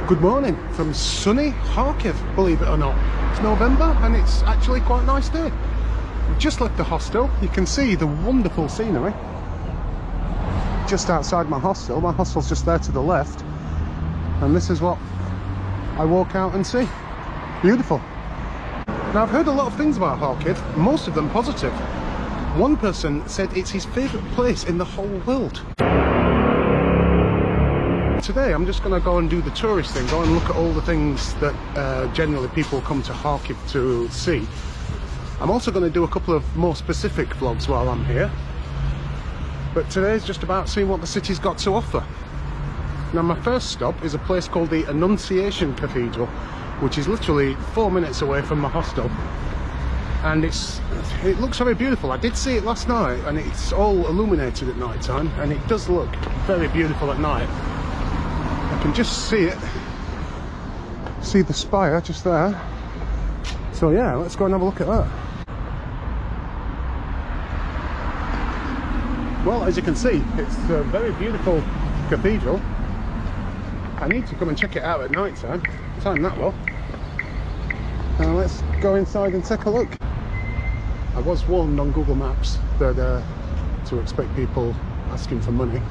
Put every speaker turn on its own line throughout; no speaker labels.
Good morning from sunny Kharkiv, believe it or not. It's November and it's actually quite a nice day. We've just left the hostel. You can see the wonderful scenery just outside my hostel. My hostel's just there to the left, and this is what I walk out and see. Beautiful. Now, I've heard a lot of things about Kharkiv, most of them positive. One person said it's his favourite place in the whole world. Today I'm just going to go and do the tourist thing, go and look at all the things that generally people come to Kharkiv to see. I'm also going to do a couple of more specific vlogs while I'm here, but today's just about seeing what the city's got to offer. Now, my first stop is a place called the Annunciation Cathedral, which is literally 4 minutes away from my hostel, and it looks very beautiful. I did see it last night, and it's all illuminated at night time, and it does look very beautiful at night. I can just see it, see the spire just there. So yeah, let's go and have a look at that. Well, as you can see, it's a very beautiful cathedral. I need to come and check it out at night time. Time that well. Now let's go inside and take a look. I was warned on Google Maps that to expect people asking for money.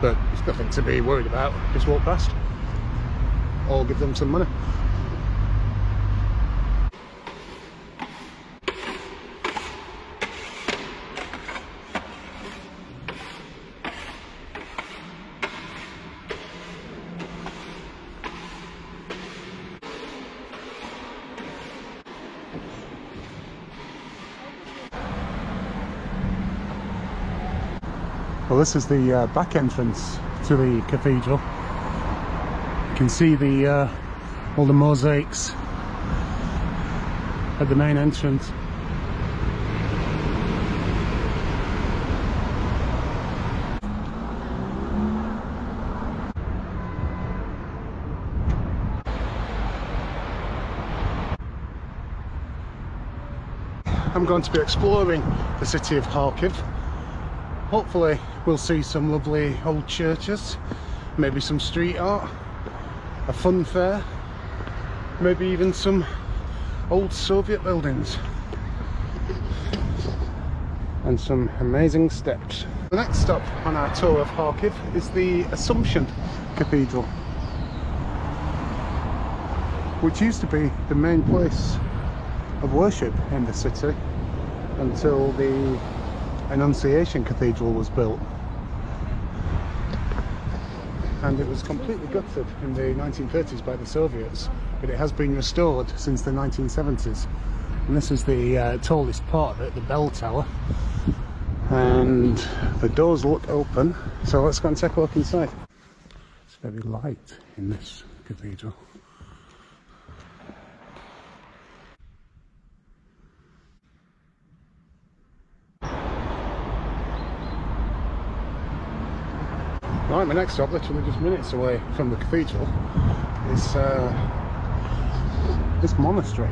But it's nothing to be worried about. Just walk past or give them some money. Well, this is the back entrance to the cathedral. You can see the all the mosaics at the main entrance. I'm going to be exploring the city of Kharkiv. Hopefully we'll see some lovely old churches, maybe some street art, a fun fair, maybe even some old Soviet buildings, and some amazing steps. The next stop on our tour of Kharkiv is the Assumption Cathedral, which used to be the main place of worship in the city until the Annunciation Cathedral was built, and it was completely gutted in the 1930s by the Soviets, but it has been restored since the 1970s. And this is the tallest part of it, the bell tower, and the doors look open, so let's go and take a look inside. It's very light in this cathedral. Right, my next stop, literally just minutes away from the cathedral, is this monastery.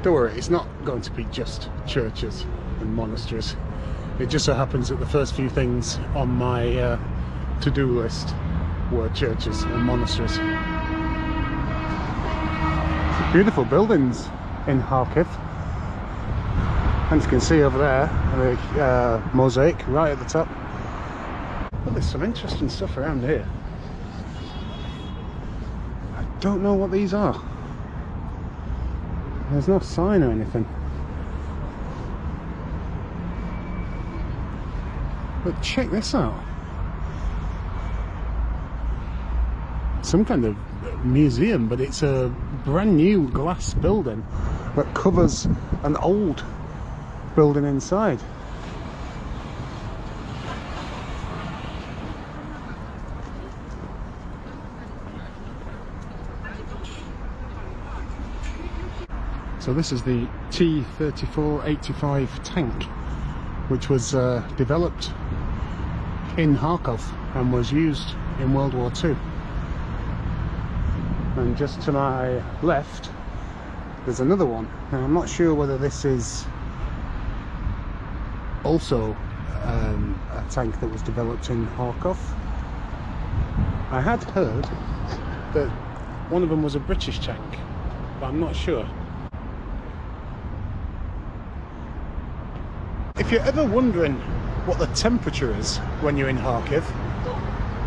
Don't worry, it's not going to be just churches and monasteries. It just so happens that the first few things on my to-do list were churches and monasteries. Beautiful buildings in Kharkiv. And you can see over there, the mosaic right at the top. Well, there's some interesting stuff around here. I don't know what these are. There's no sign or anything. But check this out. Some kind of museum, but it's a brand new glass building that covers an old building inside. So this is the T-34-85 tank, which was developed in Kharkov and was used in World War II. And just to my left there's another one. Now I'm not sure whether this is also a tank that was developed in Kharkov. I had heard that one of them was a British tank, but I'm not sure. If you're ever wondering what the temperature is when you're in Kharkiv,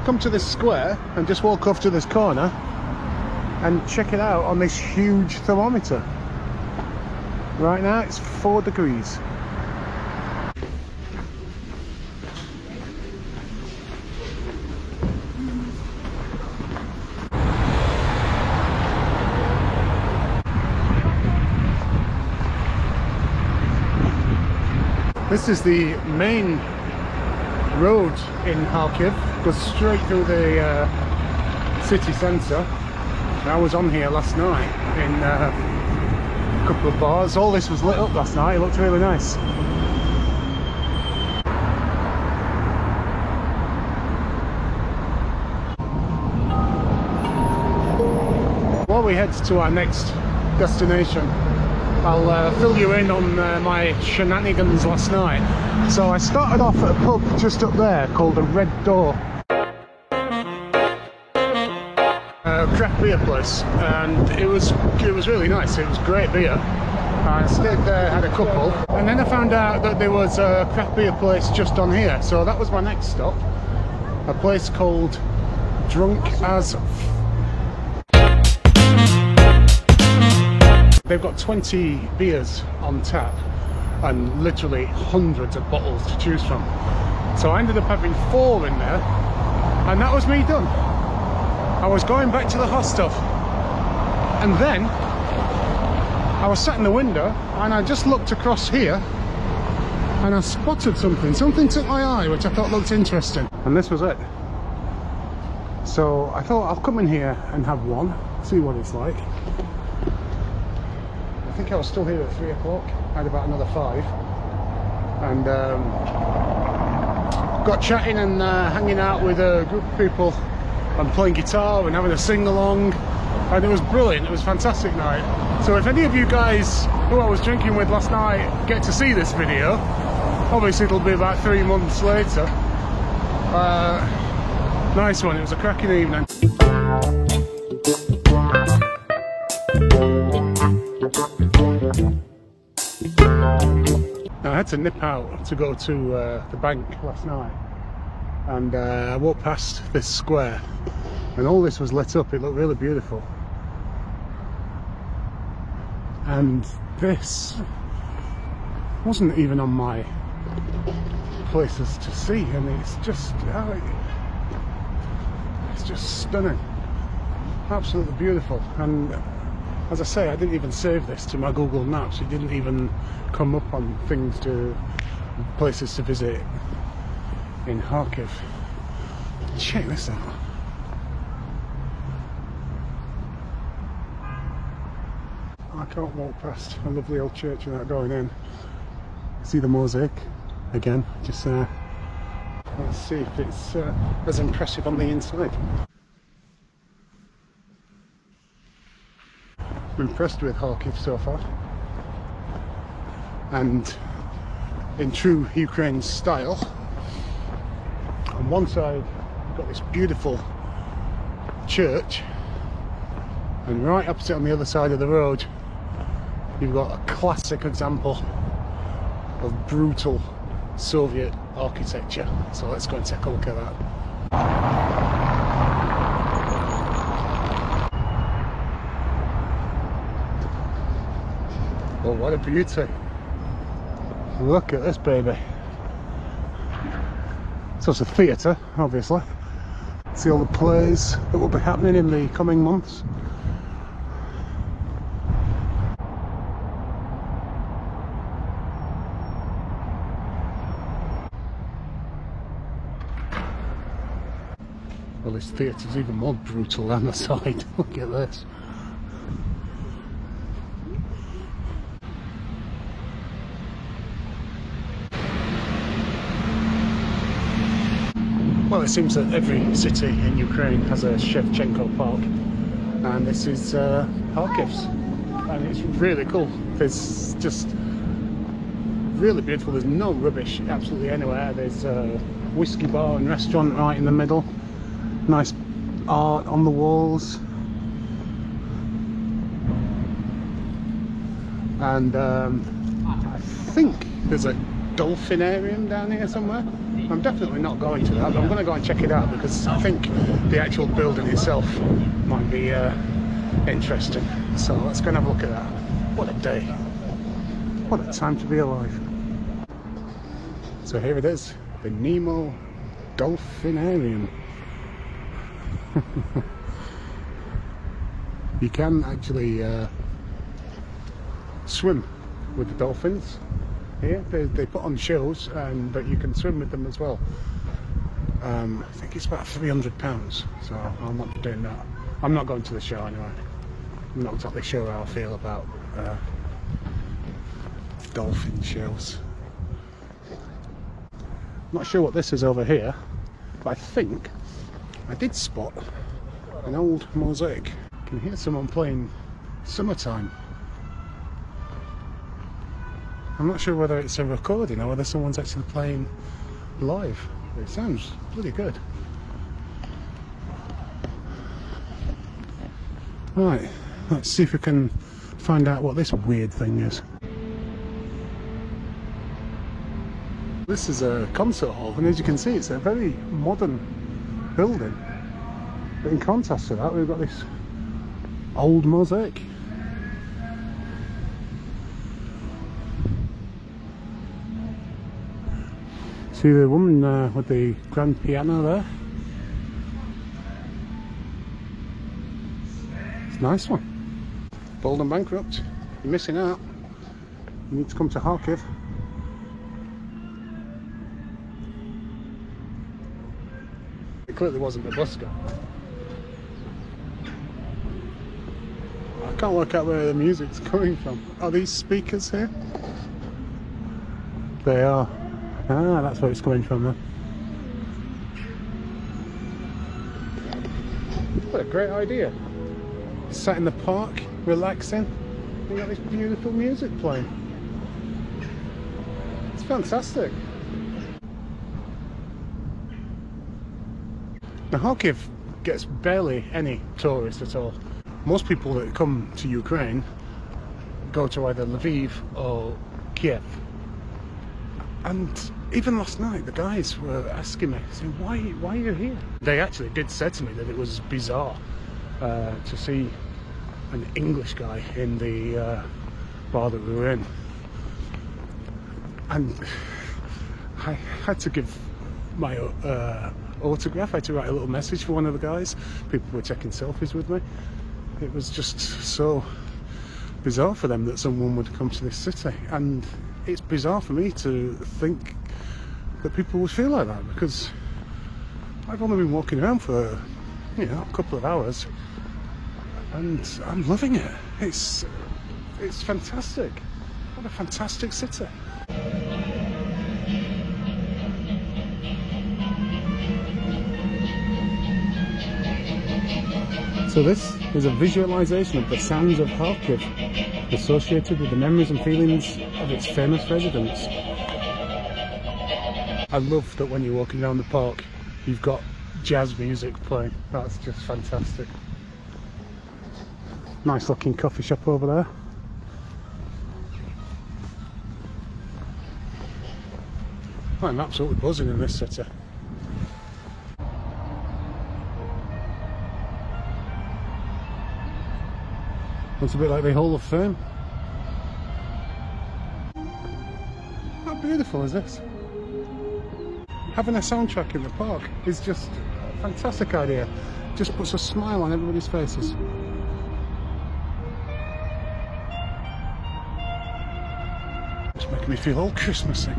come to this square and just walk off to this corner and check it out on this huge thermometer. Right now it's 4 degrees. This is the main road in Kharkiv, goes straight through the city centre. I was on here last night in a couple of bars. All this was lit up last night, it looked really nice. While we head to our next destination, I'll fill you in on my shenanigans last night. So I started off at a pub just up there called the Red Door. A craft beer place, and it was really nice. It was great beer. I stayed there, had a couple, and then I found out that there was a craft beer place just on here. So that was my next stop. A place called Drunk As F. They've got 20 beers on tap and literally hundreds of bottles to choose from. So I ended up having 4 in there, and that was me done. I was going back to the hostel, and then I was sat in the window and I just looked across here and I spotted something. Something took my eye which I thought looked interesting, and this was it. So I thought I'll come in here and have one, see what it's like. I think I was still here at 3 o'clock, I had about another 5, and got chatting and hanging out with a group of people and playing guitar and having a sing-along, and it was brilliant. It was a fantastic night. So if any of you guys who I was drinking with last night get to see this video, obviously it'll be about 3 months later. Nice one, it was a cracking evening. Now, I had to nip out to go to the bank last night, and I walked past this square and all this was lit up. It looked really beautiful, and this wasn't even on my places to see, and it's just stunning, absolutely beautiful. And as I say, I didn't even save this to my Google Maps. It didn't even come up on things to places to visit in Kharkiv. Check this out. I can't walk past a lovely old church without going in. See the mosaic again, just let's see if it's as impressive on the inside. I'm impressed with Kharkiv so far, and in true Ukraine style, on one side you've got this beautiful church, and right opposite on the other side of the road you've got a classic example of brutal Soviet architecture. So let's go and take a look at that. Oh, what a beauty. Look at this baby. So it's a theatre, obviously. See all the plays that will be happening in the coming months. Well, this theatre's even more brutal than the side. Look at this. Well, it seems that every city in Ukraine has a Shevchenko Park, and this is Kharkiv's, and it's really cool. There's just really beautiful. There's no rubbish absolutely anywhere. There's a whiskey bar and restaurant right in the middle. Nice art on the walls, and I think there's a dolphinarium down here somewhere. I'm definitely not going to that, but I'm going to go and check it out because I think the actual building itself might be interesting. So let's go and have a look at that. What a day. What a time to be alive. So here it is, the Nemo Dolphinarium. You can actually swim with the dolphins here. They put on shows, but you can swim with them as well. I think it's about £300, so I'm not doing that. I'm not going to the show anyway. I'm not exactly sure how I feel about dolphin shows. I'm not sure what this is over here, but I think I did spot an old mosaic. I can hear someone playing Summertime. I'm not sure whether it's a recording or whether someone's actually playing live. It sounds pretty good. Right, let's see if we can find out what this weird thing is. This is a concert hall, and as you can see, it's a very modern building. But in contrast to that, we've got this old mosaic. See the woman with the grand piano there? It's a nice one. Bold and bankrupt. You're missing out. You need to come to Kharkiv. It clearly wasn't a busker. I can't work out where the music's coming from. Are these speakers here? They are. Ah, that's where it's coming from then. What a great idea. Sat in the park, relaxing. You got this beautiful music playing. It's fantastic. Now Kharkiv gets barely any tourists at all. Most people that come to Ukraine go to either Lviv or Kiev. And even last night, the guys were asking me, saying, why are you here? They actually did say to me that it was bizarre to see an English guy in the bar that we were in. And I had to give my autograph. I had to write a little message for one of the guys. People were taking selfies with me. It was just so bizarre for them that someone would come to this city. And it's bizarre for me to think that people would feel like that, because I've only been walking around for, you know, a couple of hours, and I'm loving it. It's fantastic. What a fantastic city. So this is a visualization of the sounds of Kharkiv, associated with the memories and feelings of its famous residents. I love that when you're walking down the park, you've got jazz music playing. That's just fantastic. Nice looking coffee shop over there. I'm absolutely buzzing in this city. Looks a bit like the Hall of Fame. How beautiful is this? Having a soundtrack in the park is just a fantastic idea. Just puts a smile on everybody's faces. It's making me feel all Christmassy.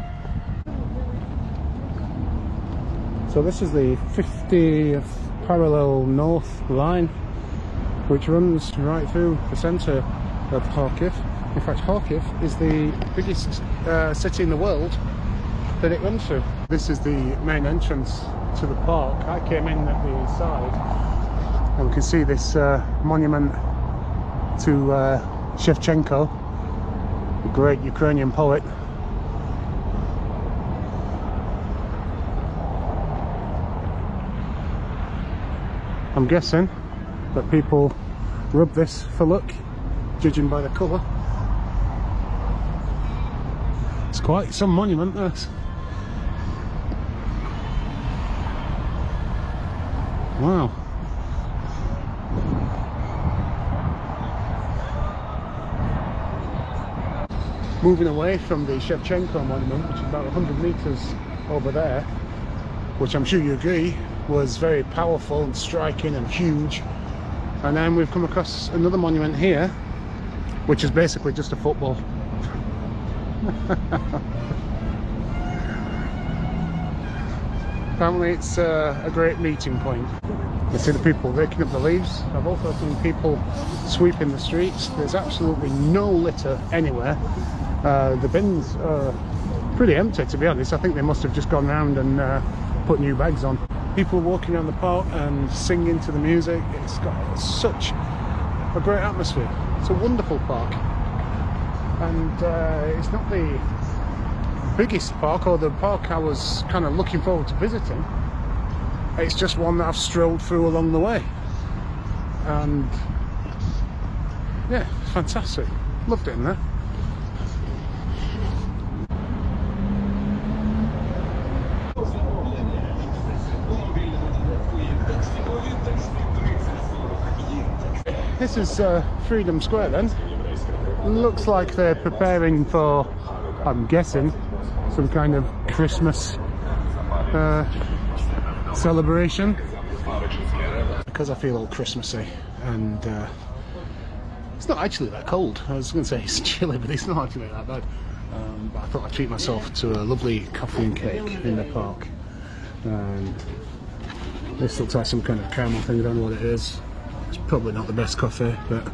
So this is the 50th parallel north line, which runs right through the centre of Kharkiv. In fact, Kharkiv is the biggest city in the world that it runs through. This is the main entrance to the park. I came in at the side, and we can see this monument to Shevchenko, the great Ukrainian poet. I'm guessing that people rub this for luck, judging by the colour. It's quite some monument, this. Wow. Moving away from the Shevchenko monument, which is about 100 metres over there, which I'm sure you agree was very powerful and striking and huge. And then we've come across another monument here, which is basically just a football. Apparently it's a great meeting point. You see the people raking up the leaves. I've also seen people sweeping the streets. There's absolutely no litter anywhere. The bins are pretty empty, to be honest. I think they must have just gone round and put new bags on. People walking around the park and singing to the music. It's got such a great atmosphere. It's a wonderful park, and it's not the biggest park or the park I was kind of looking forward to visiting. It's just one that I've strolled through along the way, and yeah, fantastic. Loved it in there. This is Freedom Square then. Looks like they're preparing for, I'm guessing, some kind of Christmas celebration. Because I feel all Christmassy, and it's not actually that cold. I was going to say it's chilly, but it's not actually that bad. But I thought I'd treat myself to a lovely coffee and cake in the park. This looks like some kind of caramel thing, I don't know what it is. It's probably not the best coffee, but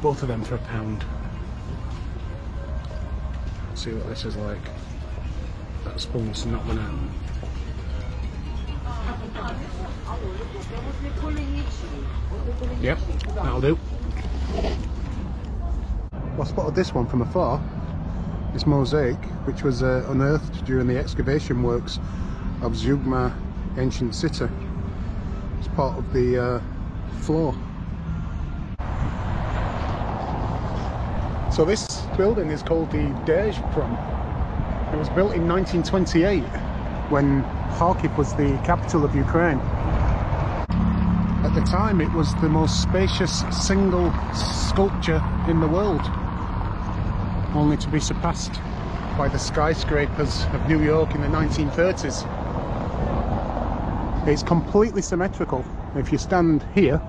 both of them for £1. Let's see what this is like. That spoon's not going out. Yep, that'll do. Well, I spotted this one from afar. This mosaic, which was unearthed during the excavation works of Zhytomyr ancient city. It's part of the floor. So this building is called the Dezhprom. It was built in 1928 when Kharkiv was the capital of Ukraine. At the time it was the most spacious single sculpture in the world, only to be surpassed by the skyscrapers of New York in the 1930s. It's completely symmetrical. If you stand here,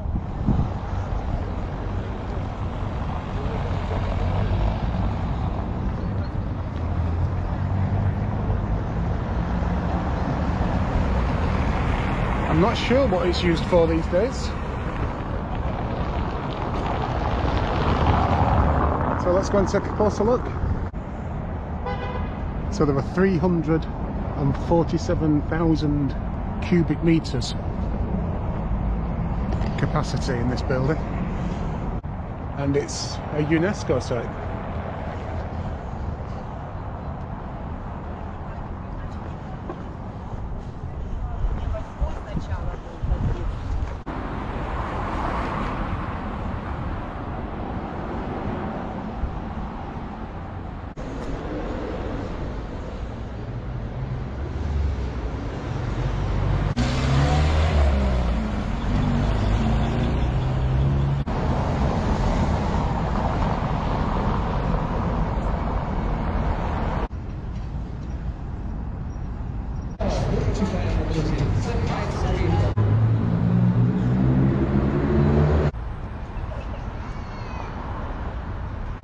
I'm not sure what it's used for these days. So let's go and take a closer look. So there are 347,000 cubic meters capacity in this building, and it's a UNESCO site.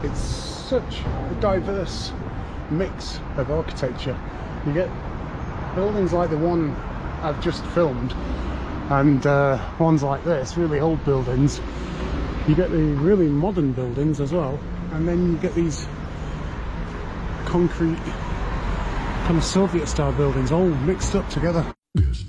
It's such a diverse mix of architecture. You get buildings like the one I've just filmed, and ones like this, really old buildings. You get the really modern buildings as well, and then you get these concrete kind of Soviet style buildings all mixed up together. Yes.